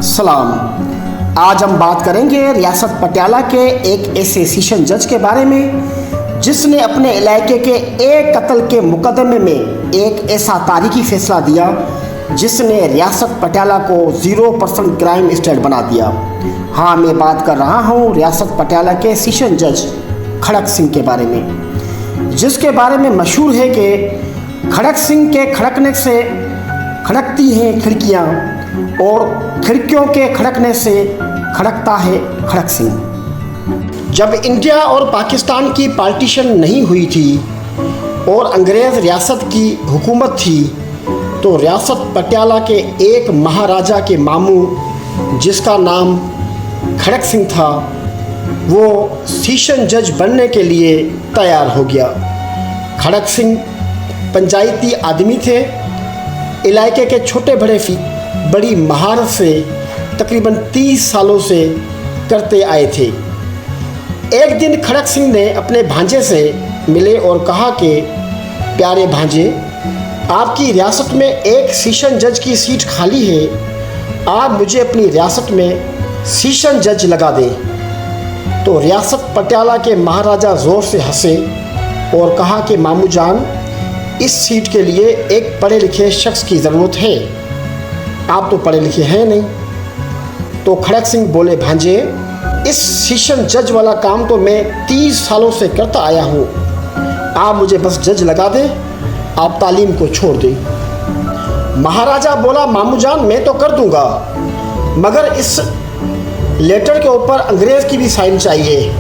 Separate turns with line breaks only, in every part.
सलाम। आज हम बात करेंगे रियासत पटियाला के एक ऐसे सेशन जज के बारे में जिसने अपने इलाके के एक कत्ल के मुकदमे में एक ऐसा तारीखी फैसला दिया जिसने रियासत पटियाला को 0% क्राइम स्टेट बना दिया। हाँ, मैं बात कर रहा हूँ रियासत पटियाला के सेशन जज खड़क सिंह के बारे में, जिसके बारे में मशहूर है कि खड़क सिंह के खड़कने से खड़कती हैं खिड़कियाँ और खिड़कियों के खड़कने से खड़कता है खड़क सिंह। जब इंडिया और पाकिस्तान की पार्टीशन नहीं हुई थी और अंग्रेज़ रियासत की हुकूमत थी, तो रियासत पटियाला के एक महाराजा के मामू जिसका नाम खड़क सिंह था, वो सेशन जज बनने के लिए तैयार हो गया। खड़क सिंह पंचायती आदमी थे, इलाके के छोटे बड़े बड़ी महारत से तकरीबन 30 सालों से करते आए थे। एक दिन खड़क सिंह ने अपने भांजे से मिले और कहा कि प्यारे भांजे, आपकी रियासत में एक सेशन जज की सीट खाली है, आप मुझे अपनी रियासत में सेशन जज लगा दें। तो रियासत पटियाला के महाराजा ज़ोर से हंसे और कहा कि मामू जान, इस सीट के लिए एक पढ़े लिखे शख्स की ज़रूरत है, आप तो पढ़े लिखे हैं नहीं। तो खड़क सिंह बोले, भांजे, इस सेशन जज वाला काम तो मैं 30 सालों से करता आया हूँ, आप मुझे बस जज लगा दें, आप तालीम को छोड़ दें। महाराजा बोला, मामू जान, मैं तो कर दूंगा, मगर इस लेटर के ऊपर अंग्रेज़ की भी साइन चाहिए।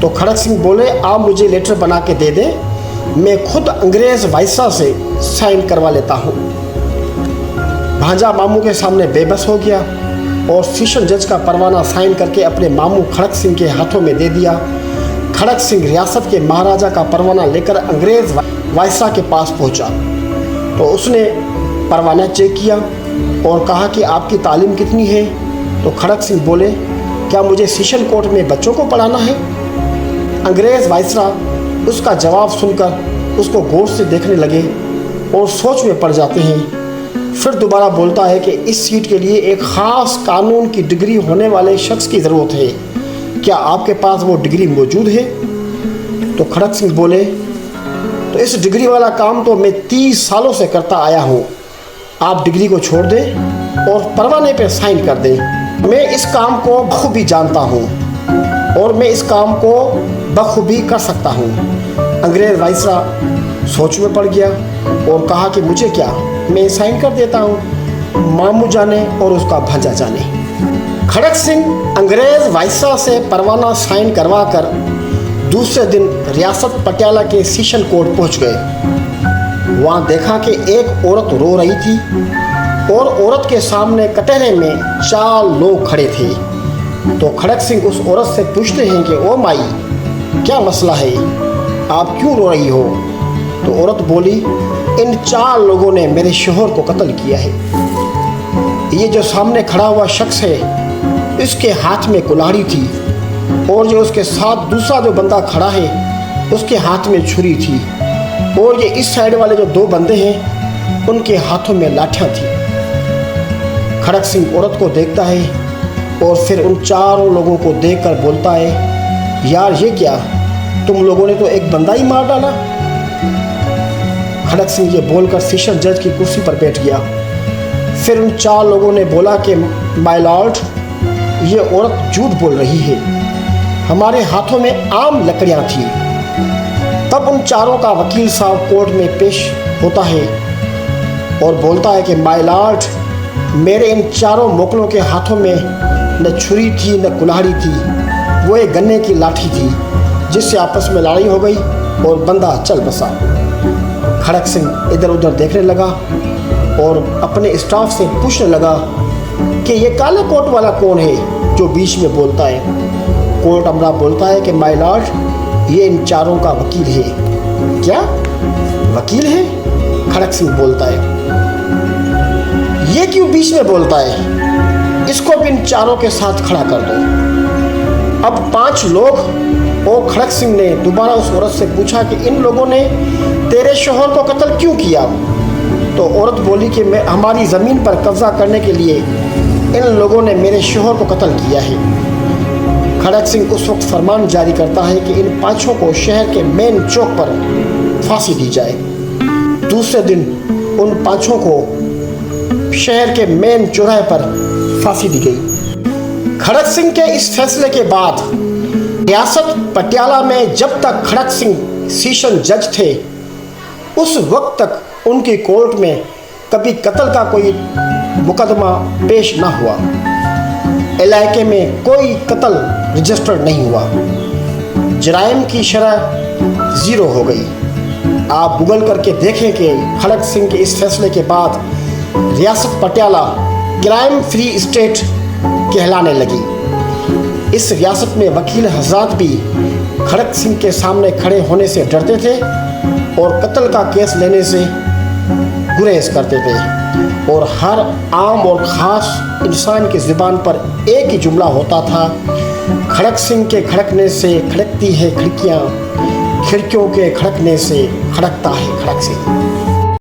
तो खड़क सिंह बोले, आप मुझे लेटर बना के दे दें, मैं खुद अंग्रेज़ वायसराय से साइन करवा लेता हूँ। भांजा मामू के सामने बेबस हो गया और सेशन जज का परवाना साइन करके अपने मामू खड़क सिंह के हाथों में दे दिया। खड़क सिंह रियासत के महाराजा का परवाना लेकर अंग्रेज़ वायसराय के पास पहुंचा तो उसने परवाना चेक किया और कहा कि आपकी तालीम कितनी है। तो खड़क सिंह बोले, क्या मुझे सेशन कोर्ट में बच्चों को पढ़ाना है? अंग्रेज़ वायसराय उसका जवाब सुनकर उसको गौर से देखने लगे और सोच में पड़ जाते हैं। फिर दोबारा बोलता है कि इस सीट के लिए एक ख़ास कानून की डिग्री होने वाले शख्स की ज़रूरत है, क्या आपके पास वो डिग्री मौजूद है? तो खड़क सिंह बोले, तो इस डिग्री वाला काम तो मैं 30 सालों से करता आया हूँ, आप डिग्री को छोड़ दें और परवाने पे साइन कर दें। मैं इस काम को बखूबी जानता हूँ और मैं इस काम को बखूबी कर सकता हूँ। अंग्रेज़ वायसराय सोच में पड़ गया और कहा कि मुझे क्या, मैं साइन कर देता हूँ, मामू जाने और उसका भांजा जाने। खड़क सिंह अंग्रेज़ वायसराय से परवाना साइन करवा कर दूसरे दिन रियासत पटियाला के सेशन कोर्ट पहुँच गए। वहाँ देखा कि एक औरत रो रही थी और औरत के सामने कटहरे में 4 लोग खड़े थे। तो खड़क सिंह उस औरत से पूछते हैं कि ओ माई, क्या मसला है, आप क्यों रो रही हो? तो औरत बोली, इन 4 लोगों ने मेरे शोहर को कत्ल किया है। ये जो सामने खड़ा हुआ शख्स है, इसके हाथ में कुल्हाड़ी थी और जो उसके साथ दूसरा जो बंदा खड़ा है, उसके हाथ में छुरी थी और ये इस साइड वाले जो 2 बंदे हैं, उनके हाथों में लाठियाँ थी। खड़क सिंह औरत को देखता है और फिर उन 4 लोगों को देखकर बोलता है, यार ये क्या, तुम लोगों ने तो एक बंदा ही मार डाला। खड़क सिंह ये बोलकर सेशन जज की कुर्सी पर बैठ गया। फिर उन 4 लोगों ने बोला कि माय लॉर्ड, ये औरत झूठ बोल रही है, हमारे हाथों में आम लकड़ियाँ थी। तब उन 4 का वकील साहब कोर्ट में पेश होता है और बोलता है कि माय लॉर्ड, मेरे इन 4 मोकलों के हाथों में न छुरी थी न कुल्हाड़ी थी, वो एक गन्ने की लाठी थी जिससे आपस में लड़ाई हो गई और बंदा चल बसा। खड़क सिंह इधर उधर देखने लगा और अपने स्टाफ से पूछने लगा कि ये काले कोट वाला कौन है जो बीच में बोलता है? कोर्ट अमरा बोलता है कि माय लॉर्ड, ये इन 4 का वकील है। क्या वकील है? खड़क सिंह बोलता है, ये क्यों बीच में बोलता है? इसको भी इन 4 के साथ खड़ा कर दो। अब 5 लोग और खड़क सिंह ने दोबारा उस औरत से पूछा कि इन लोगों ने तेरे शोहर को कत्ल क्यों किया? तो औरत बोली कि मैं हमारी ज़मीन पर कब्जा करने के लिए इन लोगों ने मेरे शोहर को कत्ल किया है। खड़क सिंह उस वक्त फरमान जारी करता है कि इन पांचों को शहर के मेन चौक पर फांसी दी जाए। दूसरे दिन उन पांचों को शहर के मेन चौराहे पर फांसी दी गई। खड़क सिंह के इस फैसले के बाद रियासत पटियाला में जब तक खड़क सिंह सेशन जज थे उस वक्त तक उनकी कोर्ट में कभी कत्ल का कोई मुकदमा पेश न हुआ। इलाके में कोई कत्ल रजिस्टर्ड नहीं हुआ। जराइम की शरह 0 हो गई। आप गूगल करके देखें कि खड़क सिंह के इस फैसले के बाद रियासत पटियाला क्राइम फ्री स्टेट कहलाने लगी। इस रियासत में वकील हजरात भी खड़क सिंह के सामने खड़े होने से डरते थे और कत्ल का केस लेने से गुरेज करते थे और हर आम और ख़ास इंसान की ज़ुबान पर एक ही जुमला होता था, खड़क सिंह के खड़कने से खड़कती है खिड़कियाँ, खिड़कियों के खड़कने से खड़कता है खड़क सिंह।